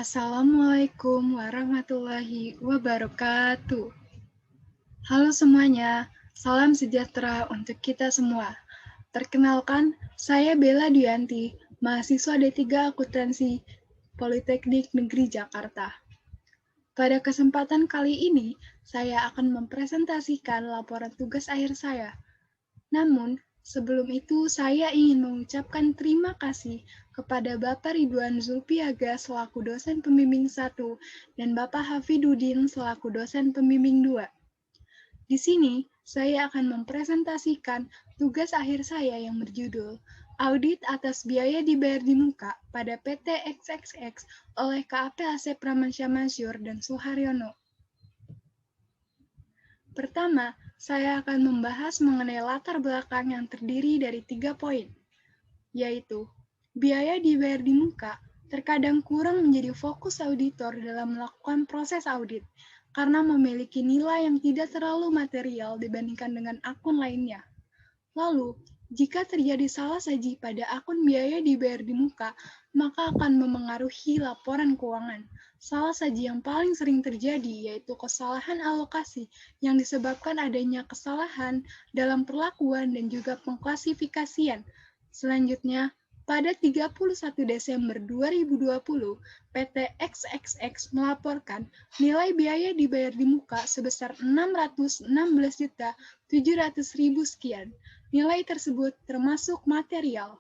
Assalamualaikum warahmatullahi wabarakatuh. Halo semuanya, salam sejahtera untuk kita semua. Perkenalkan, saya Bella Duyanti, mahasiswa D3 Akuntansi Politeknik Negeri Jakarta. Pada kesempatan kali ini, saya akan mempresentasikan laporan tugas akhir saya. Namun, sebelum itu saya ingin mengucapkan terima kasih kepada Bapak Ridwan Zulpiaga selaku dosen pembimbing 1 dan Bapak Hafidudin selaku dosen pembimbing 2. Di sini, saya akan mempresentasikan tugas akhir saya yang berjudul Audit atas biaya dibayar di muka pada PT XXX oleh KAP Asep Pramansyah Mansyur dan Suharyono. Pertama, saya akan membahas mengenai latar belakang yang terdiri dari 3 poin, yaitu biaya dibayar di muka terkadang kurang menjadi fokus auditor dalam melakukan proses audit karena memiliki nilai yang tidak terlalu material dibandingkan dengan akun lainnya. Lalu, jika terjadi salah saji pada akun biaya dibayar di muka, maka akan memengaruhi laporan keuangan. Salah saji yang paling sering terjadi yaitu kesalahan alokasi yang disebabkan adanya kesalahan dalam perlakuan dan juga pengklasifikasian. Selanjutnya, pada 31 Desember 2020, PT XXX melaporkan nilai biaya dibayar di muka sebesar 616.700.000 sekian. Nilai tersebut termasuk material.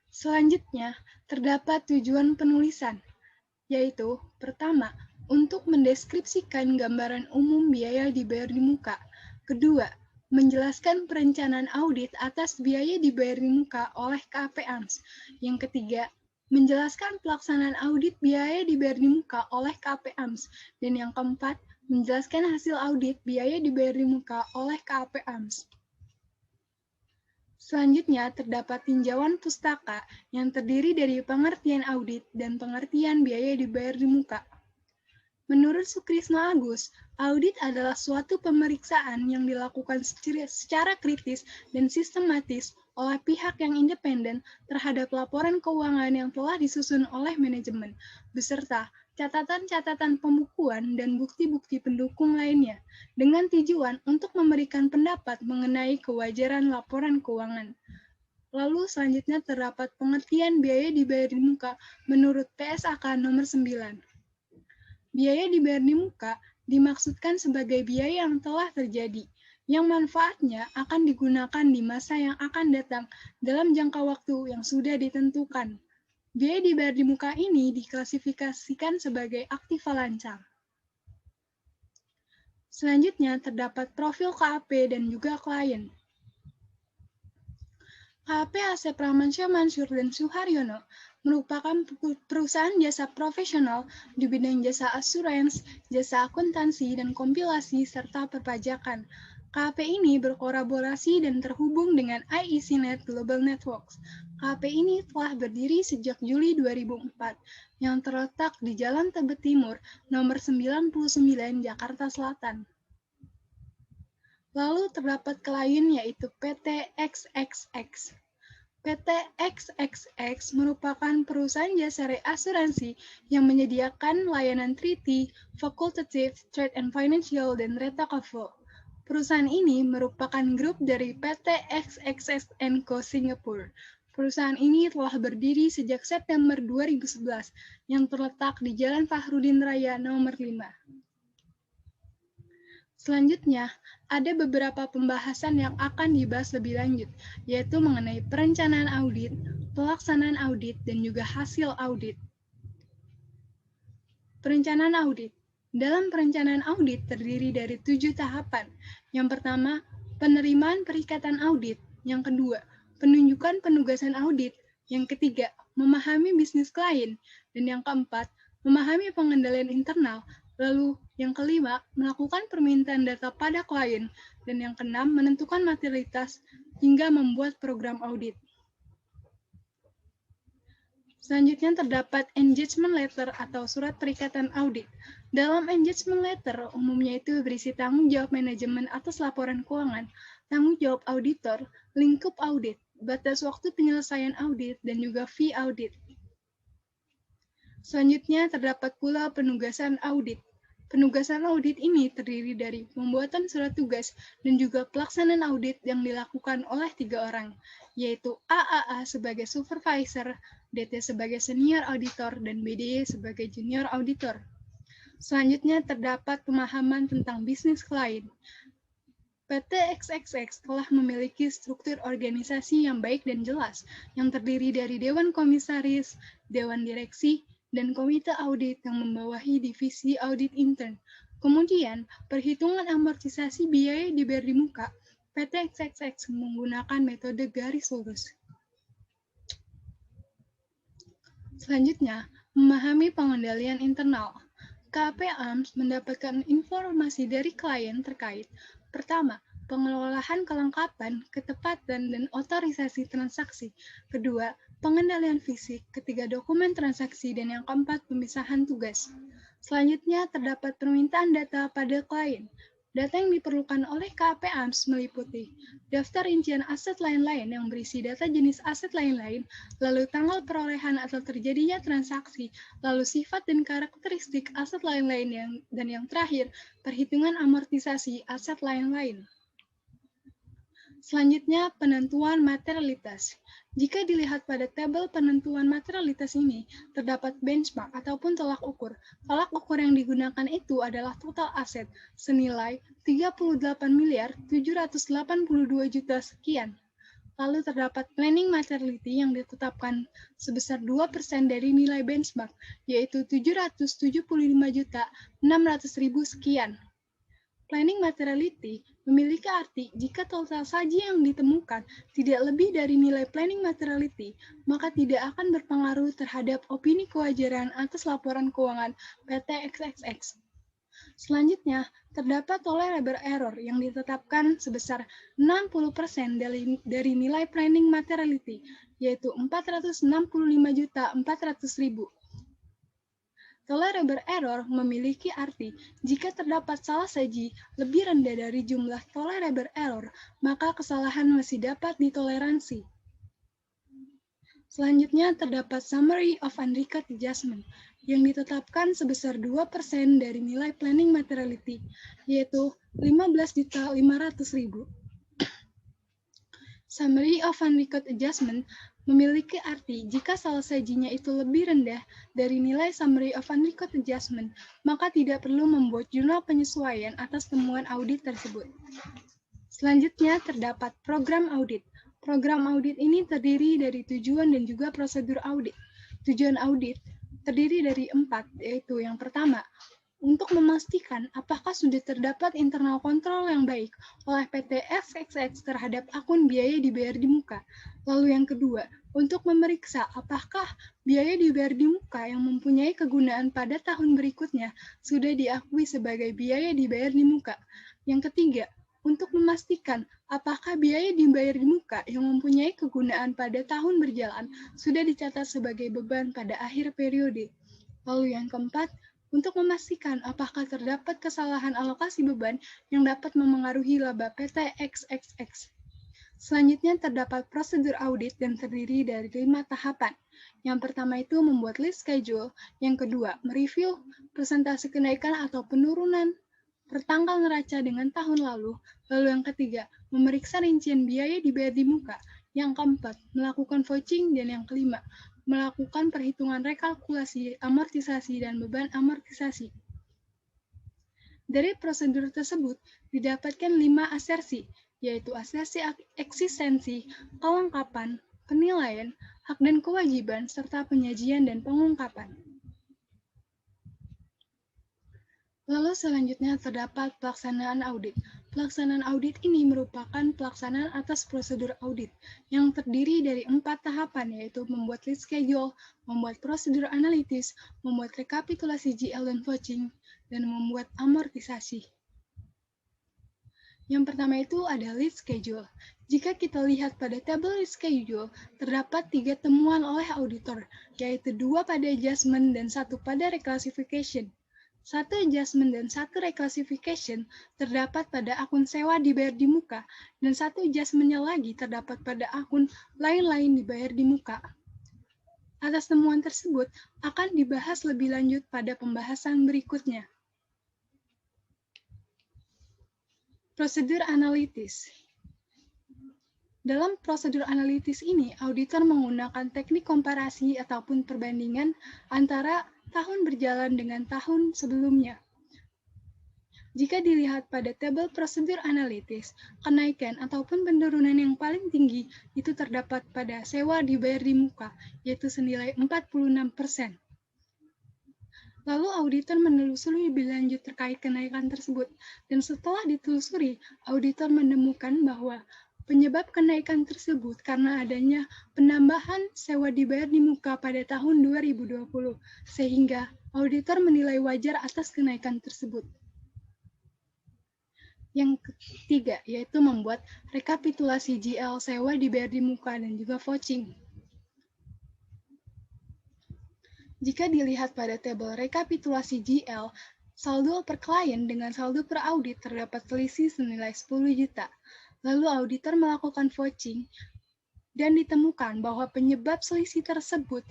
Selanjutnya, terdapat tujuan penulisan, yaitu pertama, untuk mendeskripsikan gambaran umum biaya dibayar di muka. Kedua, menjelaskan perencanaan audit atas biaya dibayar di muka oleh KAP-AMS. Yang ketiga, menjelaskan pelaksanaan audit biaya dibayar di muka oleh KAP-AMS. Dan yang keempat, menjelaskan hasil audit biaya dibayar di muka oleh KAP-AMS. Selanjutnya, terdapat tinjauan pustaka yang terdiri dari pengertian audit dan pengertian biaya dibayar di muka. Menurut Sukrisno Agus, audit adalah suatu pemeriksaan yang dilakukan secara kritis dan sistematis oleh pihak yang independen terhadap laporan keuangan yang telah disusun oleh manajemen, beserta catatan-catatan pembukuan dan bukti-bukti pendukung lainnya, dengan tujuan untuk memberikan pendapat mengenai kewajaran laporan keuangan. Lalu selanjutnya terdapat pengertian biaya dibayar di muka menurut PSAK nomor 9. Biaya dibayar di muka dimaksudkan sebagai biaya yang telah terjadi, yang manfaatnya akan digunakan di masa yang akan datang dalam jangka waktu yang sudah ditentukan. Biaya dibayar di muka ini diklasifikasikan sebagai aktiva lancang. Selanjutnya terdapat profil KAP dan juga klien. KAP Asep Pramansyah Mansyur dan Suharyono merupakan perusahaan jasa profesional di bidang jasa asuransi, jasa akuntansi, dan kompilasi, serta perpajakan. KAP ini berkolaborasi dan terhubung dengan IECnet Global Networks. KAP ini telah berdiri sejak Juli 2004, yang terletak di Jalan Tebet Timur, nomor 99, Jakarta Selatan. Lalu terdapat klien yaitu PT XXX. PT XXX merupakan perusahaan jasa reasuransi yang menyediakan layanan treaty, fakultatif, trade and financial, dan retakavel. Perusahaan ini merupakan grup dari PT XXX & Co Singapore. Perusahaan ini telah berdiri sejak September 2011 yang terletak di Jalan Fahrudin Raya nomor 5. Selanjutnya, ada beberapa pembahasan yang akan dibahas lebih lanjut, yaitu mengenai perencanaan audit, pelaksanaan audit, dan juga hasil audit. Perencanaan audit. Dalam perencanaan audit terdiri dari 7 tahapan. Yang pertama, penerimaan perikatan audit. Yang kedua, penunjukan penugasan audit. Yang ketiga, memahami bisnis klien. Dan yang keempat, memahami pengendalian internal. Lalu, yang kelima, melakukan permintaan data pada klien. Dan yang keenam, menentukan materialitas hingga membuat program audit. Selanjutnya terdapat engagement letter atau surat perikatan audit. Dalam engagement letter, umumnya itu berisi tanggung jawab manajemen atas laporan keuangan, tanggung jawab auditor, lingkup audit, batas waktu penyelesaian audit, dan juga fee audit. Selanjutnya terdapat pula penugasan audit. Penugasan audit ini terdiri dari pembuatan surat tugas dan juga pelaksanaan audit yang dilakukan oleh 3 orang, yaitu AAA sebagai supervisor, DT sebagai senior auditor, dan BDY sebagai junior auditor. Selanjutnya terdapat pemahaman tentang bisnis klien. PT XXX telah memiliki struktur organisasi yang baik dan jelas, yang terdiri dari Dewan Komisaris, Dewan Direksi, dan Komite Audit yang membawahi divisi audit intern. Kemudian, perhitungan amortisasi biaya dibayar di muka. PT XXX menggunakan metode garis lurus. Selanjutnya, memahami pengendalian internal. KP ARMS mendapatkan informasi dari klien terkait. Pertama, pengelolaan kelengkapan, ketepatan, dan otorisasi transaksi. Kedua, pengendalian fisik. Ketiga, dokumen transaksi. Dan yang keempat, pemisahan tugas. Selanjutnya, terdapat permintaan data pada klien. Data yang diperlukan oleh KP ARMS meliputi daftar rincian aset lain-lain yang berisi data jenis aset lain-lain, lalu tanggal perolehan atau terjadinya transaksi, lalu sifat dan karakteristik aset lain-lain dan yang terakhir, perhitungan amortisasi aset lain-lain. Selanjutnya, penentuan materialitas. Jika dilihat pada tabel penentuan materialitas ini, terdapat benchmark ataupun tolak ukur. Tolak ukur yang digunakan itu adalah total aset senilai 38.782 juta sekian. Lalu terdapat planning materiality yang ditetapkan sebesar 2% dari nilai benchmark, yaitu 775.600.000 sekian. Planning materiality memiliki arti jika total saji yang ditemukan tidak lebih dari nilai planning materiality, maka tidak akan berpengaruh terhadap opini kewajaran atas laporan keuangan PT XXX. Selanjutnya, terdapat tolerable error yang ditetapkan sebesar 60% dari nilai planning materiality, yaitu 465.400.000. Tolerable error memiliki arti jika terdapat salah saji lebih rendah dari jumlah tolerable error, maka kesalahan masih dapat ditoleransi. Selanjutnya terdapat summary of unrecord adjustment yang ditetapkan sebesar 2% dari nilai planning materiality, yaitu 15.500.000. Summary of unrecord adjustment memiliki arti jika salah sajinya itu lebih rendah dari nilai summary of unrecord adjustment, maka tidak perlu membuat jurnal penyesuaian atas temuan audit tersebut. Selanjutnya terdapat program audit. Program audit ini terdiri dari tujuan dan juga prosedur audit. Tujuan audit terdiri dari 4, yaitu yang pertama, untuk memastikan apakah sudah terdapat internal kontrol yang baik oleh PT XXX terhadap akun biaya dibayar di muka. Lalu yang kedua, untuk memeriksa apakah biaya dibayar di muka yang mempunyai kegunaan pada tahun berikutnya sudah diakui sebagai biaya dibayar di muka. Yang ketiga, untuk memastikan apakah biaya dibayar di muka yang mempunyai kegunaan pada tahun berjalan sudah dicatat sebagai beban pada akhir periode. Lalu yang keempat, untuk memastikan apakah terdapat kesalahan alokasi beban yang dapat memengaruhi laba PT XXX. Selanjutnya terdapat prosedur audit dan terdiri dari 5 tahapan. Yang pertama itu membuat list schedule, yang kedua mereview persentase kenaikan atau penurunan pertanggal neraca dengan tahun lalu, lalu yang ketiga memeriksa rincian biaya dibayar di muka, yang keempat melakukan vouching, dan yang kelima melakukan perhitungan rekalkulasi amortisasi dan beban amortisasi. Dari prosedur tersebut didapatkan 5 asersi, yaitu asersi eksistensi, kelengkapan, penilaian, hak dan kewajiban, serta penyajian dan pengungkapan. Lalu selanjutnya terdapat pelaksanaan audit. Pelaksanaan audit ini merupakan pelaksanaan atas prosedur audit yang terdiri dari 4 tahapan, yaitu membuat list schedule, membuat prosedur analitis, membuat rekapitulasi GL dan vouching, dan membuat amortisasi. Yang pertama itu ada list schedule. Jika kita lihat pada tabel list schedule, terdapat 3 temuan oleh auditor, yaitu 2 pada adjustment dan 1 pada reclassification. 1 adjustment dan 1 reclassification terdapat pada akun sewa dibayar di muka, dan 1 adjustment-nya lagi terdapat pada akun lain-lain dibayar di muka. Atas temuan tersebut akan dibahas lebih lanjut pada pembahasan berikutnya. Prosedur analitis. Dalam prosedur analitis ini, auditor menggunakan teknik komparasi ataupun perbandingan antara tahun berjalan dengan tahun sebelumnya. Jika dilihat pada tabel prosedur analitis, kenaikan ataupun penurunan yang paling tinggi itu terdapat pada sewa dibayar di muka, yaitu senilai 46%. Lalu auditor menelusuri lebih lanjut terkait kenaikan tersebut, dan setelah ditelusuri, auditor menemukan bahwa penyebab kenaikan tersebut karena adanya penambahan sewa dibayar di muka pada tahun 2020, sehingga auditor menilai wajar atas kenaikan tersebut. Yang ketiga, yaitu membuat rekapitulasi GL sewa dibayar di muka dan juga vouching. Jika dilihat pada tabel rekapitulasi GL, saldo per klien dengan saldo per audit terdapat selisih senilai 10 juta. Lalu auditor melakukan vouching dan ditemukan bahwa penyebab selisih tersebut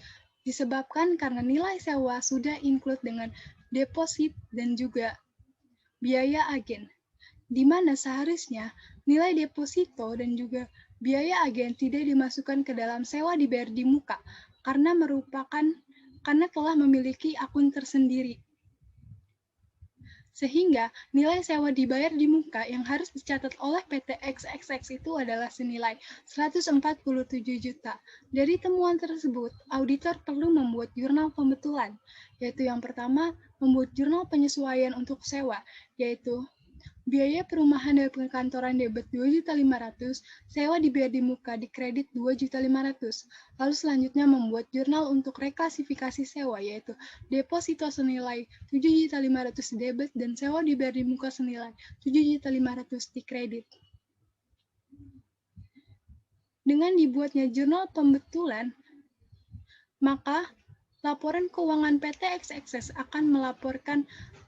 disebabkan karena nilai sewa sudah include dengan deposit dan juga biaya agen, di mana seharusnya nilai deposito dan juga biaya agen tidak dimasukkan ke dalam sewa dibayar di muka karena telah memiliki akun tersendiri. Sehingga nilai sewa dibayar di muka yang harus dicatat oleh PT XXX itu adalah senilai 147 juta. Dari temuan tersebut, auditor perlu membuat jurnal pembetulan, yaitu yang pertama, membuat jurnal penyesuaian untuk sewa, yaitu biaya perumahan dari perkantoran debit 2.500.000, sewa dibayar di muka di kredit 2.500.000. Lalu selanjutnya membuat jurnal untuk reklasifikasi sewa, yaitu deposito senilai 7.500.000 debit dan sewa dibayar di muka senilai 7.500.000 di kredit. Dengan dibuatnya jurnal pembetulan, maka laporan keuangan PT XXS akan melaporkan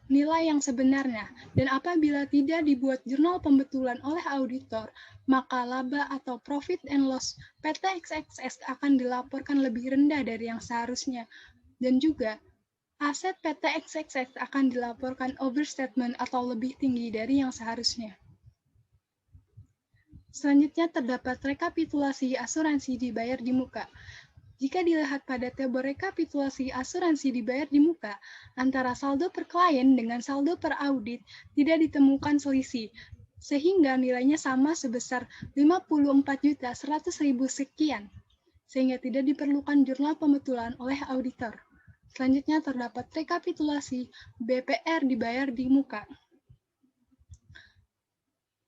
nilai yang sebenarnya, dan apabila tidak dibuat jurnal pembetulan oleh auditor, maka laba atau profit and loss PT XXS akan dilaporkan lebih rendah dari yang seharusnya, dan juga aset PT XXS akan dilaporkan overstatement atau lebih tinggi dari yang seharusnya. Selanjutnya terdapat rekapitulasi asuransi dibayar di muka. Jika dilihat pada tabel rekapitulasi asuransi dibayar di muka, antara saldo per klien dengan saldo per audit tidak ditemukan selisih, sehingga nilainya sama sebesar 54.100.000 sekian, sehingga tidak diperlukan jurnal pembetulan oleh auditor. Selanjutnya terdapat rekapitulasi BPR dibayar di muka.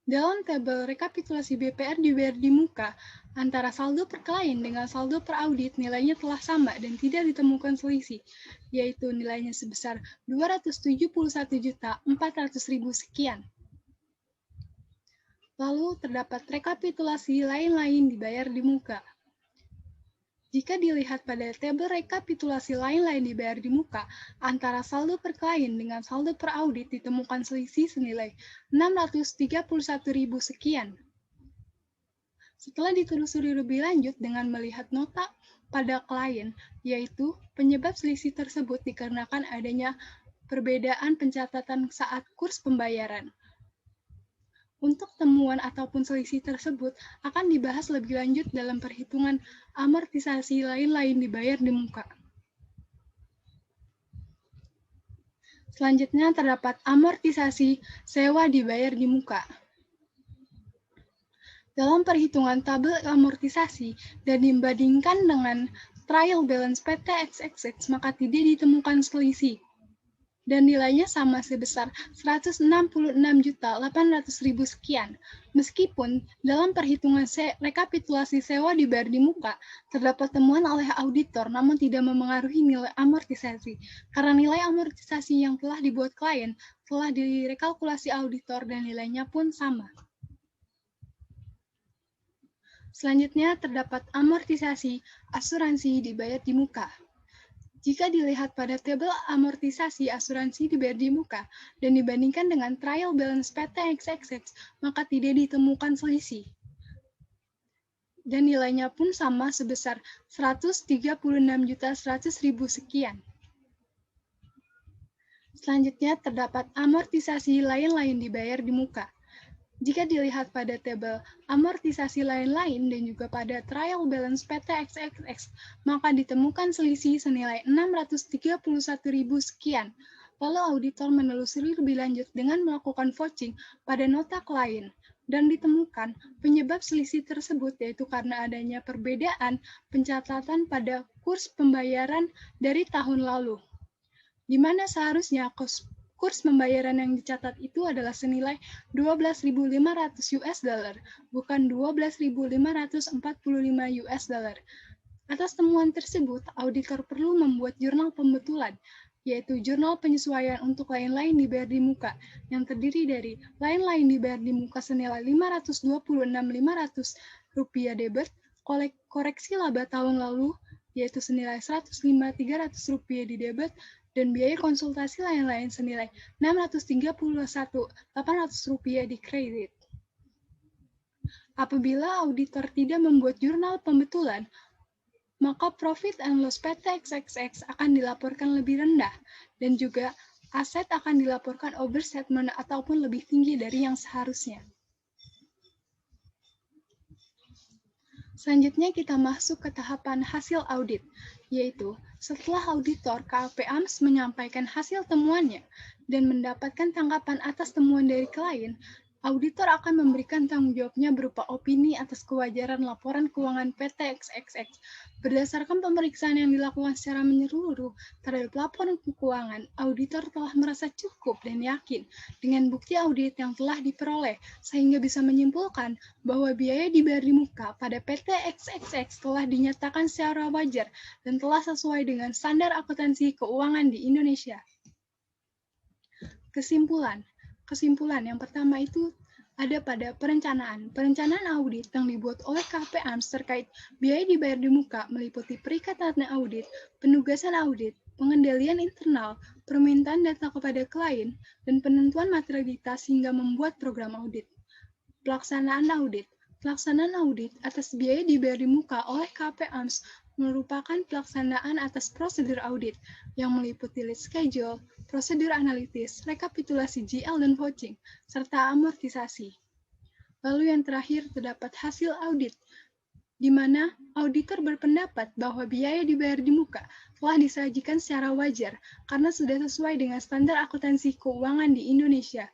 Dalam tabel rekapitulasi BPR dibayar di muka, antara saldo per klien dengan saldo per audit nilainya telah sama dan tidak ditemukan selisih, yaitu nilainya sebesar 271.400.000 sekian. Lalu terdapat rekapitulasi lain-lain dibayar di muka. Jika dilihat pada tabel rekapitulasi lain-lain dibayar di muka, antara saldo per klien dengan saldo per audit ditemukan selisih senilai 631.000 sekian. Setelah ditelusuri lebih lanjut dengan melihat nota pada klien, yaitu penyebab selisih tersebut dikarenakan adanya perbedaan pencatatan saat kurs pembayaran. Untuk temuan ataupun selisih tersebut akan dibahas lebih lanjut dalam perhitungan amortisasi lain-lain dibayar di muka. Selanjutnya terdapat amortisasi sewa dibayar di muka. Dalam perhitungan tabel amortisasi dan dibandingkan dengan trial balance PT XXX, maka tidak ditemukan selisih dan nilainya sama sebesar 166.800.000 sekian. Meskipun dalam perhitungan rekapitulasi sewa dibayar di muka terdapat temuan oleh auditor namun tidak memengaruhi nilai amortisasi karena nilai amortisasi yang telah dibuat klien telah direkalkulasi auditor dan nilainya pun sama. Selanjutnya terdapat amortisasi asuransi dibayar di muka. Jika dilihat pada tabel amortisasi asuransi dibayar di muka dan dibandingkan dengan trial balance PT XXX, maka tidak ditemukan selisih. dan nilainya pun sama sebesar 136.100.000 sekian. Selanjutnya terdapat amortisasi lain-lain dibayar di muka. Jika dilihat pada tabel amortisasi lain-lain dan juga pada trial balance PT XXX, maka ditemukan selisih senilai 631.000 sekian. Lalu auditor menelusuri lebih lanjut dengan melakukan vouching pada nota klien dan ditemukan penyebab selisih tersebut yaitu karena adanya perbedaan pencatatan pada kurs pembayaran dari tahun lalu, di mana seharusnya kurs pembayaran yang dicatat itu adalah senilai 12.500 US dollar, bukan 12.545 US dollar. Atas temuan tersebut, auditor perlu membuat jurnal pembetulan, yaitu jurnal penyesuaian untuk lain-lain dibayar di muka, yang terdiri dari lain-lain dibayar di muka senilai 526.500 rupiah debit, koreksi laba tahun lalu, yaitu senilai 105.300 rupiah di debit, dan biaya konsultasi lain-lain senilai 631.800 rupiah di kredit. Apabila auditor tidak membuat jurnal pembetulan, maka profit and loss PT XXX akan dilaporkan lebih rendah, dan juga aset akan dilaporkan overstatement ataupun lebih tinggi dari yang seharusnya. Selanjutnya kita masuk ke tahapan hasil audit, yaitu setelah auditor KAP AMS menyampaikan hasil temuannya dan mendapatkan tanggapan atas temuan dari klien, auditor akan memberikan tanggung jawabnya berupa opini atas kewajaran laporan keuangan PT XXX. Berdasarkan pemeriksaan yang dilakukan secara menyeluruh terhadap laporan keuangan, auditor telah merasa cukup dan yakin dengan bukti audit yang telah diperoleh, sehingga bisa menyimpulkan bahwa biaya dibayar di muka pada PT XXX telah dinyatakan secara wajar dan telah sesuai dengan standar akuntansi keuangan di Indonesia. Kesimpulan yang pertama itu ada pada perencanaan. Perencanaan audit yang dibuat oleh KAP AMS terkait biaya dibayar di muka meliputi perikatan audit, penugasan audit, pengendalian internal, permintaan data kepada klien, dan penentuan materialitas hingga membuat program audit. Pelaksanaan audit. Pelaksanaan audit atas biaya dibayar di muka oleh KAP AMS merupakan pelaksanaan atas prosedur audit yang meliputi lead schedule, prosedur analitis, rekapitulasi GL dan vouching, serta amortisasi. Lalu yang terakhir terdapat hasil audit, di mana auditor berpendapat bahwa biaya dibayar di muka telah disajikan secara wajar karena sudah sesuai dengan standar akuntansi keuangan di Indonesia.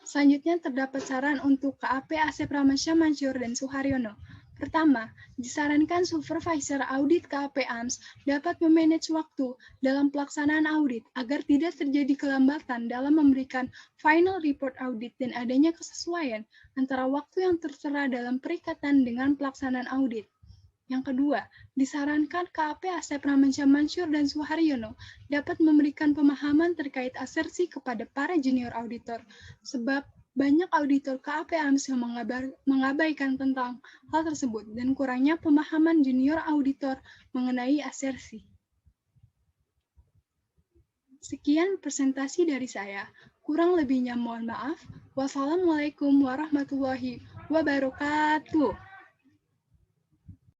Selanjutnya terdapat saran untuk KAP Asep Ramansyah Mansur dan Suharyono. Pertama, disarankan supervisor audit KAP AMS dapat memanage waktu dalam pelaksanaan audit agar tidak terjadi kelambatan dalam memberikan final report audit dan adanya kesesuaian antara waktu yang tertera dalam perikatan dengan pelaksanaan audit. Yang kedua, disarankan KAP Asep Ramansyah Mansur dan Suharyono dapat memberikan pemahaman terkait asersi kepada para junior auditor, sebab banyak auditor KAP AMS yang mengabaikan tentang hal tersebut dan kurangnya pemahaman junior auditor mengenai asersi. Sekian presentasi dari saya. Kurang lebihnya mohon maaf. Wassalamualaikum warahmatullahi wabarakatuh.